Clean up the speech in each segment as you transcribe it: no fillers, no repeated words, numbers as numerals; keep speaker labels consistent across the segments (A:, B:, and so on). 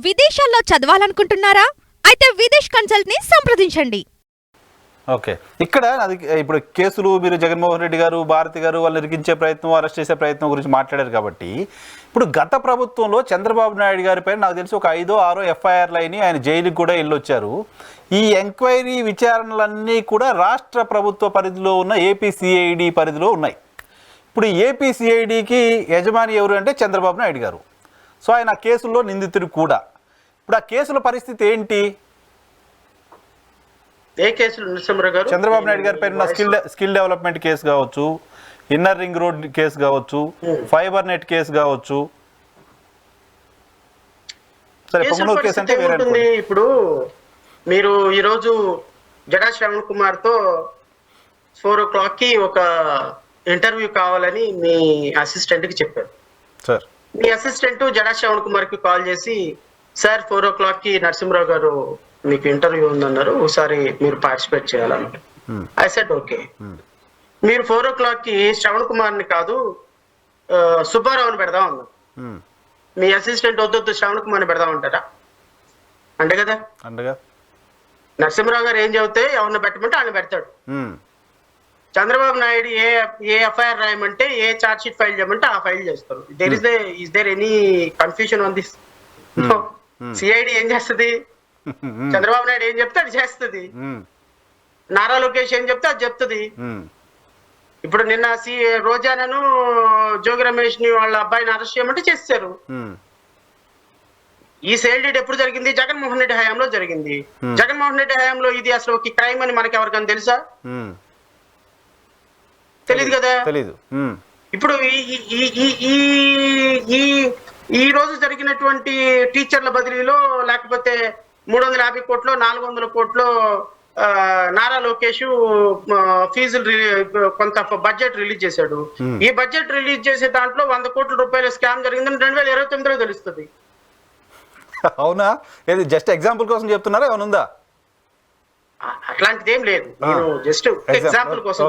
A: విదేశాల్లో చదవాలనుకుంటున్నారా? అయితే విదేశ్ కన్సల్ట్ ని సంప్రదించండి.
B: ఓకే, ఇక్కడ అది ఇప్పుడు కేసులు మీరు జగన్మోహన్ రెడ్డి గారు, భారతి గారు వాళ్ళని ఇరికించే ప్రయత్నం, అరెస్ట్ చేసే ప్రయత్నం గురించి మాట్లాడారు కాబట్టి, ఇప్పుడు గత ప్రభుత్వంలో చంద్రబాబు నాయుడు గారి పైన నాకు తెలిసి ఒక 5 6 ఎఫ్ఐఆర్లు అయినాయి. ఆయన జైలుకి కూడా వెళ్ళొచ్చారు. ఈ ఎంక్వైరీ విచారణలన్నీ కూడా రాష్ట్ర ప్రభుత్వ పరిధిలో ఉన్న ఏపీసీఐడి పరిధిలో ఉన్నాయి. ఇప్పుడు ఏపీసీఐడికి యజమాని ఎవరు అంటే చంద్రబాబు నాయుడు గారు. సో ఆయన ఆ కేసుల్లో నిందితుడు కూడా. ఇప్పుడు ఆ కేసుల పరిస్థితి ఏంటి?
C: ఏ కేసులు నరసింహరావు గారు?
B: చంద్రబాబు నాయుడు గారి పైన స్కిల్ డెవలప్మెంట్ కేసు కావచ్చు, ఇన్నర్ రింగ్ రోడ్ కేసు కావచ్చు, ఫైబర్ నెట్ కేసు కావచ్చు. సరే, పొంగనూరు కేసు అంటే వేరే.
C: ఇప్పుడు మీరు ఈరోజు జడా శ్రవణ్ కుమార్ తో 4 o'clock కి ఒక ఇంటర్వ్యూ కావాలని మీ అసిస్టెంట్ కి చెప్పారు.
B: సార్,
C: మీ అసిస్టెంట్ జడా శ్రవణ్ కుమార్ కి కాల్ చేసి, సార్ 4 o'clock కి నరసింహరావు గారు మీకు ఇంటర్వ్యూ ఉందన్నారు, ఒకసారి మీరు పార్టిసిపేట్ చేయాలన్నారు. I said okay. మీరు 4 o'clock కి శ్రవణ్ కుమార్ ని కాదు సుబ్బారావుని పెడదాం అన్నారు. మీ అసిస్టెంట్ వద్దు శ్రవణ్ కుమార్ ని పెడదాం అంటారా? అంటే కదా నరసింహరావు గారు ఏం చెబితే ఎవరిని పెట్టమంటే ఆయన పెడతాడు. చంద్రబాబు నాయుడు ఏ ఎఫ్ఐఆర్ రాయమంటే, ఏ ఛార్జ్ షీట్ ఫైల్ చేయమంటే ఆ ఫైల్ చేస్తారు. Is there any confusion on this? CID ఏం చేస్తుంది? చంద్రబాబు నాయుడు ఏం చెప్తే అది చేస్తుంది. నారా లోకేష్ ఏం చెప్తే అది చెప్తుంది. ఇప్పుడు నిన్న రోజానను జోగి రమేష్ ని వాళ్ళ అబ్బాయిని అరెస్ట్ చేయమంటే చేశారు. ఈ సేల్ డీడ్ ఎప్పుడు జరిగింది? జగన్మోహన్ రెడ్డి హయాంలో జరిగింది. జగన్మోహన్ రెడ్డి హయాంలో ఇది అసలు ఒక క్రైమ్ అని మనకి ఎవరికైనా తెలుసా? తెలీదు కదా. ఇప్పుడు ఈ రోజు జరిగినటువంటి టీచర్ల బదిలీలో, లేకపోతే 350 కోట్లు 400 కోట్లు నారా లోకేష్ ఫీజులు కొంత బడ్జెట్ రిలీజ్ చేశాడు. ఈ బడ్జెట్ రిలీజ్ చేసే దాంట్లో 100 కోట్ల రూపాయల స్కామ్ జరిగిందని 2029లో తెలుస్తుంది.
B: అవునా? ఏది జస్ట్ ఎగ్జాంపుల్ కోసం చెప్తున్నారా? ఏమనుందా?
C: అట్లాంటిది ఏం లేదు. నేను జస్ట్ ఎగ్జాంపుల్ కోసం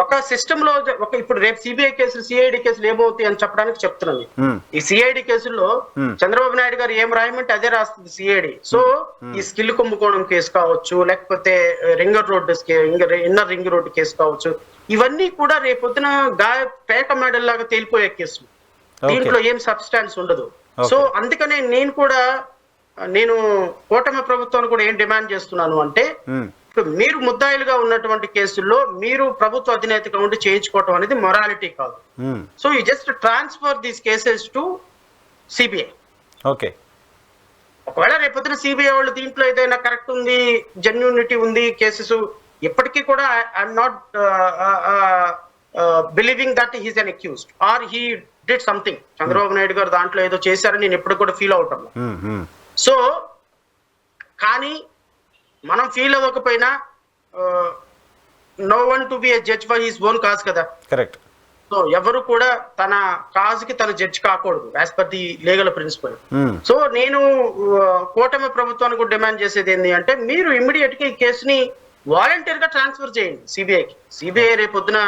C: ఒక సిస్టమ్ లో ఇప్పుడు రేపు సిబిఐ కేసులు, సిఐడి కేసులు ఏమవుతాయి అని చెప్పడానికి చెప్తున్నాను. ఈ సిఐడి కేసుల్లో చంద్రబాబు నాయుడు గారు ఏం రాయమంటే అదే రాస్తుంది సిఐడి. సో ఈ స్కిల్ కుంభకోణం కేసు కావచ్చు, లేకపోతే ఇన్నర్ రింగ్ రోడ్ కేసు కావచ్చు, ఇవన్నీ కూడా రేపొద్దున పేక మెడల్ లాగా తేలిపోయే కేసులు. దీంట్లో ఏం సబ్స్టాన్స్ ఉండదు. సో అందుకనే నేను కూటమి ప్రభుత్వాన్ని కూడా ఏం డిమాండ్ చేస్తున్నాను అంటే, ఇప్పుడు మీరు ముద్దాయిలుగా ఉన్నటువంటి కేసుల్లో మీరు ప్రభుత్వ అధినేతగా ఉండి చేయించుకోవటం అనేది మొరాలిటీ కాదు. So you just transfer these cases to CBI.
B: Okay,
C: ఒకవేళ రేపొద్దున సిబిఐ వాళ్ళు దీంట్లో ఏదైనా కరెక్ట్ ఉంది, జెన్యూనిటీ ఉంది కేసెస్, ఇప్పటికీ కూడా I'm not believing that he's an accused or he did something. Chandrababu Naidu గారు దాంట్లో ఏదో చేశారని నేను ఎప్పుడు కూడా ఫీల్ అవుతాను. సో కానీ మనం ఫీల్ అవ్వకపోయినా no one to be a judge for his own cause కదా.
B: కరెక్ట్.
C: సో ఎవరు కూడా తన కాజ్ కి తన జడ్జ్ కాకూడదు as per the legal principle. So నేను కూటమి ప్రభుత్వానికి కూడా డిమాండ్ చేసేది ఏంటి అంటే, మీరు ఇమ్మీడియట్ గా ఈ కేసుని వాలంటీర్ గా ట్రాన్స్ఫర్ చేయండి సిబిఐకి. సిబిఐ రేపొద్దున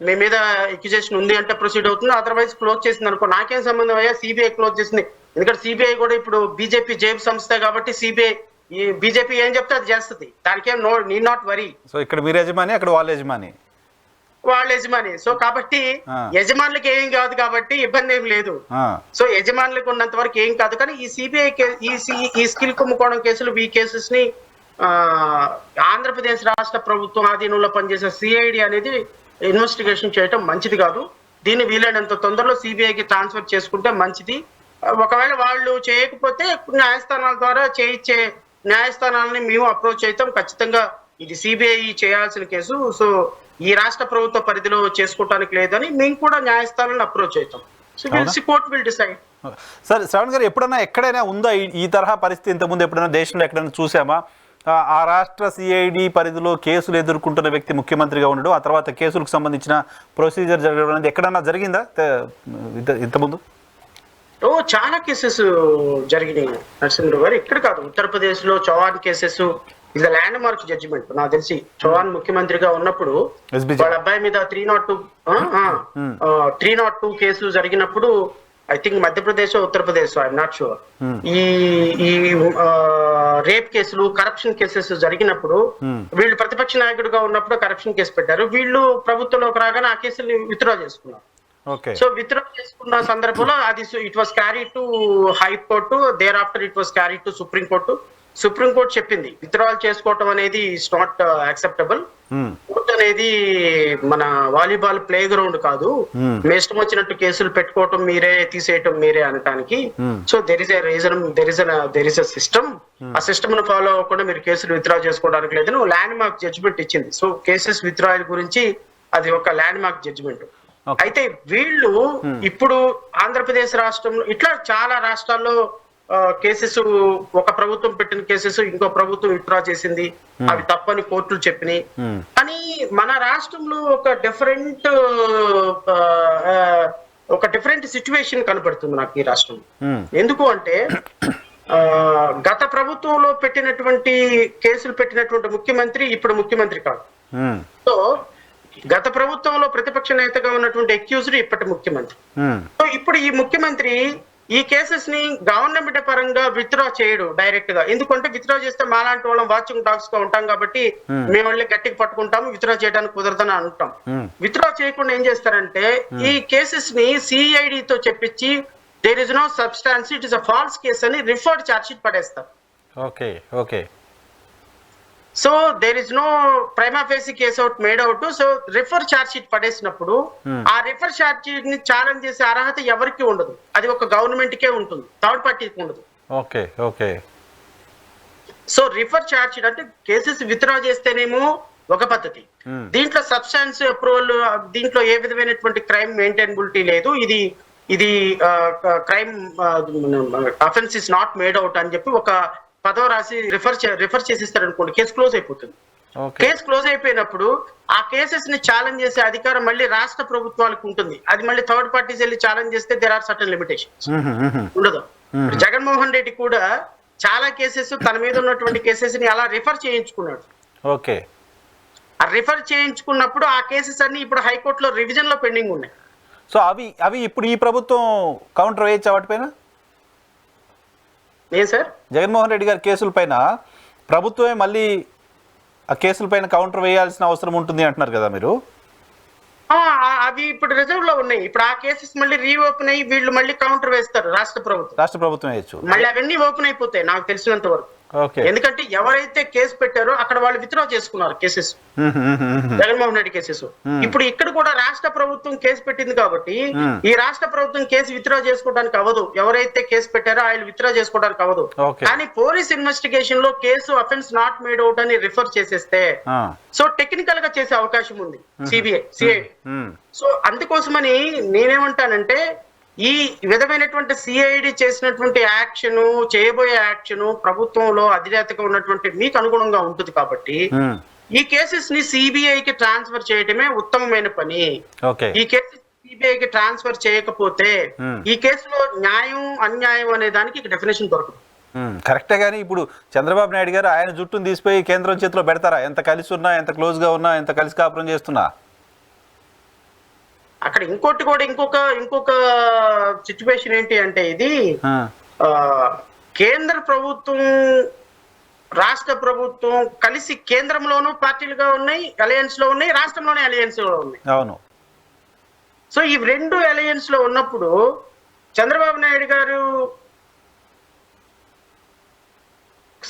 C: మీ మీద ఎక్యుజేషన్ ఉంది అంటే ప్రొసీడ్ అవుతుంది, అదర్వైజ్ క్లోజ్ చేసింది అనుకో, నాకేం సంబంధం అయ్యా, సిబిఐ క్లోజ్ చేసింది. ఎందుకంటే సిబిఐ కూడా ఇప్పుడు బీజేపీ జేబు సంస్థ కాబట్టి సిబిఐ బీజేపీ ఏం చెప్తే అది చేస్తుంది. దానికేం నీడ్ నాట్ వరీ.
B: సో ఇక్కడ మీరు యజమాని, అక్కడ వాళ్ళ యజమాని. సో కాబట్టి యజమానులకి ఏం కాదు కాబట్టి ఇబ్బంది ఏం లేదు. సో యజమానులకు ఉన్నంత వరకు ఏం కాదు. కానీ ఈ సిబిఐ ఈ స్కిల్ కుంభకోణం కేసులు, ఈ కేసెస్ ని ఆంధ్రప్రదేశ్ రాష్ట్ర ప్రభుత్వం ఆధీనంలో పనిచేసే సిఐడి అనేది ఇన్వెస్టిగేషన్ చేయటం మంచిది కాదు. దీన్ని వీలైనంత తొందరలో సిబిఐకి ట్రాన్స్ఫర్ చేసుకుంటే మంచిది. ఒకవేళ వాళ్ళు చేయకపోతే న్యాయస్థానాల ద్వారా చేయించే న్యాయస్థానాలని మేము అప్రోచ్ అవుతాం. ఖచ్చితంగా ఇది సిబిఐ చేయాల్సిన కేసు, సో ఈ రాష్ట్ర ప్రభుత్వ పరిధిలో చేసుకోవటానికి లేదని మేము కూడా న్యాయస్థానాలను అప్రోచ్ అవుతాం. So court will decide. Sir, Shravan గారు, ఎక్కడైనా ఉందా ఈ తరహా పరిస్థితి? ఇంతకుముందు ఎప్పుడైనా దేశంలో ఎక్కడైనా చూసామా? ఆ రాష్ట్ర సిఐడి పరిధిలో కేసులు ఎదుర్కొంటున్న వ్యక్తి ముఖ్యమంత్రిగా ఉండడం, ఆ తర్వాత కేసులకు సంబంధించిన ప్రొసీజర్ జరగడం అనేది ఎక్కడన్నా జరిగిందా ఇంతకుముందు?
C: చాలా కేసెస్ జరిగినాయి నరసింహరావు గారు. ఇక్కడ కాదు, ఉత్తరప్రదేశ్ లో చౌహాన్ కేసెస్ ఇది ల్యాండ్ మార్క్ జడ్జిమెంట్. నాకు తెలిసి చౌహాన్ ముఖ్యమంత్రిగా ఉన్నప్పుడు వాళ్ళ అబ్బాయి మీద 302 కేసు జరిగినప్పుడు
B: I think Madhya Pradesh Uttar Pradesh I'm not sure, ఈ ఈ రేప్ కేసులు కరప్షన్ కేసెస్ జరిగినప్పుడు వీళ్ళు ప్రతిపక్ష నాయకుడిగా ఉన్నప్పుడు కరప్షన్ కేసు పెట్టారు. వీళ్ళు ప్రభుత్వంలోకి రాగానే ఆ కేసులు విత్డ్రా చేసుకున్నారు. సో విత్డ్రా చేసుకున్న సందర్భంలో అది it was carry to high court, thereafter it was carry to supreme court. Supreme court చెప్పింది విత్డ్రాల్ చేసుకోవటం అనేది ఇట్స్ నాట్ యాక్సెప్టబుల్. కోర్టు అనేది మన వాలీబాల్ ప్లే గ్రౌండ్ కాదు, మీ ఇష్టం వచ్చినట్టు కేసులు పెట్టుకోవటం మీరే, తీసేయటం మీరే అనటానికి. So there is a reason, there is a system. ఆ సిస్టమ్ ను ఫాలో అవ్వకుండా మీరు కేసులు విత్డ్రా చేసుకోవడానికి లేదని ల్యాండ్ మార్క్ జడ్జిమెంట్ ఇచ్చింది. సో కేసెస్ విత్డ్రాయల్ గురించి అది ఒక ల్యాండ్ మార్క్ జడ్జిమెంట్. అయితే వీళ్ళు ఇప్పుడు ఆంధ్రప్రదేశ్ రాష్ట్రంలో ఇట్లా చాలా రాష్ట్రాల్లో కేసెస్, ఒక ప్రభుత్వం పెట్టిన కేసెస్ ఇంకో ప్రభుత్వం విత్డ్రా చేసింది, అవి తప్పని కోర్టులు చెప్పినాయి. కానీ మన రాష్ట్రంలో ఒక డిఫరెంట్ సిచ్యువేషన్ కనపడుతుంది నాకు ఈ రాష్ట్రంలో. ఎందుకు అంటే గత ప్రభుత్వంలో పెట్టినటువంటి కేసులు పెట్టినటువంటి ముఖ్యమంత్రి ఇప్పుడు ముఖ్యమంత్రి కాదు. సో గత ప్రభుత్వంలో ప్రతిపక్ష నేతగా ఉన్నటువంటి అక్యూజ్డ్ ఇప్పటి ముఖ్యమంత్రి. సో ఇప్పుడు ఈ ముఖ్యమంత్రి ఈ కేసెస్ ని గవర్నమెంట్ పరంగా విత్డ్రా చేయడు డైరెక్ట్ గా. ఎందుకంటే విత్డ్రా చేస్తే మాలాంటి వాళ్ళం వాచింగ్ డాగ్స్ గా ఉంటాం కాబట్టి మేము వాళ్ళని గట్టిగా పట్టుకుంటాము, విత్డ్రా చేయడానికి కుదరదని అంటాం. విత్డ్రా చేయకుండా ఏం చేస్తారంటే ఈ కేసెస్ ని సిఐడితో చెప్పించి there is no substance, it is a false case అని రిఫర్డ్ ఛార్జ్ షీట్ పడేస్తారు. So there is no prima facie case out made out. So refer charge sheet పడేసినప్పుడు ఆ రిఫర్ ఛార్జ్ షీట్ ని ఛాలెంజ్ చేసే అర్హత ఎవరికి ఉండదు, అది ఒక గవర్నమెంట్ కే ఉంటుంది, థర్డ్ పార్టీకి ఉండదు. సో రిఫర్ ఛార్జ్ షీట్ అంటే కేసెస్ విత్డ్రా చేస్తేనేమో ఒక పద్ధతి, దీంట్లో సబ్స్టాన్స్ అప్రూవల్, దీంట్లో ఏ విధమైనటువంటి క్రైమ్ మెయింటైనబిలిటీ లేదు, ఇది crime offence is not made out అని చెప్పి ఒక పదవి రాసి రిఫర్ చేసిస్తారు అనుకోండి, కేసు క్లోజ్ అయిపోతుంది. కేసు క్లోజ్ అయిపోయినప్పుడు ఆ కేసెస్ ని ఛాలెంజ్ చేసే అధికారం మళ్ళీ రాష్ట్ర ప్రభుత్వాలకు ఉంటుంది. అది మళ్ళీ థర్డ్ పార్టీస్ వెళ్ళి ఛాలెంజ్ చేస్తే దేర్ ఆర్ సర్టన్ లిమిటేషన్స్ ఉండదు. జగన్మోహన్ రెడ్డి కూడా చాలా కేసెస్ తన మీద ఉన్నటువంటి కేసెస్ ని అలా రిఫర్ చేయించుకున్నాడు. ఆ రిఫర్ చేయించుకున్నప్పుడు ఆ కేసెస్ అన్ని ఇప్పుడు హైకోర్టులో రివిజన్ లో పెండింగ్ ఉన్నాయి.
C: సో అవి ఇప్పుడు ఈ ప్రభుత్వం కౌంటర్ వేయచ్చా వాటిపైన?
B: సార్
C: జగన్మోహన్ రెడ్డి గారి కేసుల పైన ప్రభుత్వమే మళ్ళీ ఆ కేసుల పైన కౌంటర్ వేయాల్సిన అవసరం ఉంటుంది అంటున్నారు కదా మీరు?
B: అవి ఇప్పుడు రిజర్వ్ లో ఉన్నాయి. ఇప్పుడు ఆ కేసెస్ మళ్ళీ రీఓపెన్ అయ్యి వీళ్ళు మళ్ళీ కౌంటర్ వేస్తారు రాష్ట్ర ప్రభుత్వం
C: వేయచ్చు,
B: మళ్ళీ అవన్నీ ఓపెన్ అయిపోతాయి నాకు తెలిసినంత వరకు. ఎందుకంటే ఎవరైతే కేసు పెట్టారో అక్కడ వాళ్ళు విత్డ్రా చేసుకున్నారు కేసెస్, జగన్మోహన్ రెడ్డి కేసెస్. ఇప్పుడు ఇక్కడ కూడా రాష్ట్ర ప్రభుత్వం కేసు పెట్టింది కాబట్టి ఈ రాష్ట్ర ప్రభుత్వం కేసు విత్డ్రా చేసుకోవడానికి అవ్వదు. ఎవరైతే కేసు పెట్టారో ఆయన విత్డ్రా చేసుకోవడానికి అవ్వదు. కానీ పోలీస్ ఇన్వెస్టిగేషన్ లో case offence not made out అని రిఫర్ చేసేస్తే సో టెక్నికల్ గా చేసే అవకాశం ఉంది సిఐడి. సో అందుకోసమని నేనేమంటానంటే ఈ విధమైనటువంటి సిఐడి చేసినటువంటి యాక్షన్, చేయబోయే యాక్షన్ ప్రభుత్వంలో అధినేతగా ఉన్నటువంటి మీకు అనుగుణంగా ఉంటుంది కాబట్టి ఈ కేసెస్ ని సిబిఐకి ట్రాన్స్ఫర్ చేయడమే ఉత్తమమైన పని. ఈ కేసెస్ సిబిఐకి ట్రాన్స్ఫర్ చేయకపోతే ఈ కేసులో న్యాయం అన్యాయం అనే దానికి డెఫినేషన్ దొరకదు.
C: కరెక్టే. కానీ ఇప్పుడు చంద్రబాబు నాయుడు గారు ఆయన జుట్టును తీసిపోయి కేంద్రం చేతిలో పెడతారా? ఎంత కలిసి ఉన్నా, ఎంత క్లోజ్ గా ఉన్నా, ఎంత కలిసి కాపురం చేస్తున్నా
B: అక్కడ ఇంకొక సిచ్యువేషన్ ఏంటి అంటే ఇది కేంద్ర ప్రభుత్వం రాష్ట్ర ప్రభుత్వం కలిసి కేంద్రంలోనూ పార్టీలుగా ఉన్నాయి, అలయన్స్ లో ఉన్నాయి, రాష్ట్రంలోనే అలయన్స్ లో ఉన్నాయి.
C: అవును.
B: సో ఈ రెండు అలయన్స్ లో ఉన్నప్పుడు చంద్రబాబు నాయుడు గారు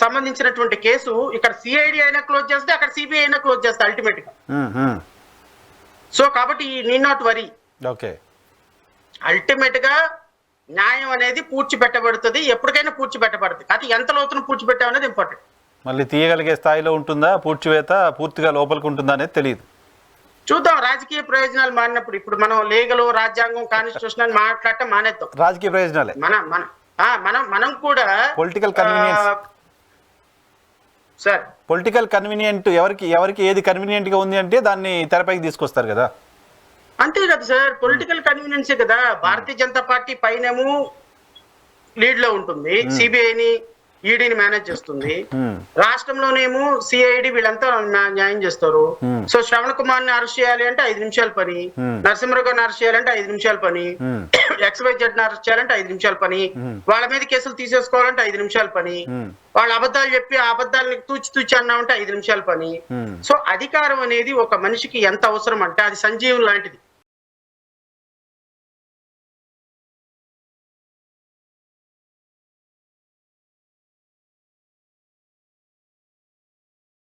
B: సంబంధించినటువంటి కేసు ఇక్కడ సిఐడి అయినా క్లోజ్ చేస్తే అక్కడ సిబిఐ అయినా క్లోజ్ చేస్తే అల్టిమేట్ గా. సో కాబట్టి నీడ్ నాట్ వరీ. అల్టిమేట్ గా న్యాయం అనేది పూడ్చిపెట్టబడుతుంది, ఎప్పటికైనా పూడ్చిపెట్టబడుతుంది. అది ఎంత లోతున పూడ్చిపెట్టాం అనేది ఇంపార్టెంట్.
C: మళ్ళీ తీయగలిగే స్థాయిలో ఉంటుందా పూడ్చివేత, పూర్తిగా లోపలికి ఉంటుందా అనేది తెలియదు.
B: చూద్దాం. రాజకీయ ప్రయోజనాలు మారినప్పుడు ఇప్పుడు మనం లీగల్, రాజ్యాంగం, కాన్స్టిట్యూషన్ అని మాట్లాడటం మానేద్దాం.
C: రాజకీయ ప్రయోజనాలే
B: మనం కూడా
C: political convenience
B: sir,
C: political convenient ఎవరికి ఏది కన్వీనియంట్ గా ఉంది అంటే దాన్ని తెరపైకి తీసుకొస్తారు కదా.
B: అంతే కదా సార్, పొలిటికల్ కన్వీనియన్సే కదా. భారతీయ జనతా పార్టీ పైనేమో లీడ్ లో ఉంటుంది, సిబిఐని ఈడీని మేనేజ్ చేస్తుంది, రాష్ట్రంలోనేమో సిఐడి వీళ్ళంతా న్యాయం చేస్తారు. సో శ్రవణ్ కుమార్ ని అరెస్ట్ చేయాలి అంటే 5 నిమిషాల పని, నరసింహరావు గారిని అరెస్ట్ చేయాలంటే 5 నిమిషాల పని, XYZ ని అరెస్ట్ చేయాలంటే 5 నిమిషాల పని, వాళ్ళ మీద కేసులు తీసేసుకోవాలంటే 5 నిమిషాల పని, వాళ్ళ అబద్ధాలు చెప్పి ఆ అబద్ధాలని తూచి అన్నామంటే 5 నిమిషాల పని. సో అధికారం అనేది ఒక మనిషికి ఎంత అవసరం అంటే అది సంజీవం లాంటిది.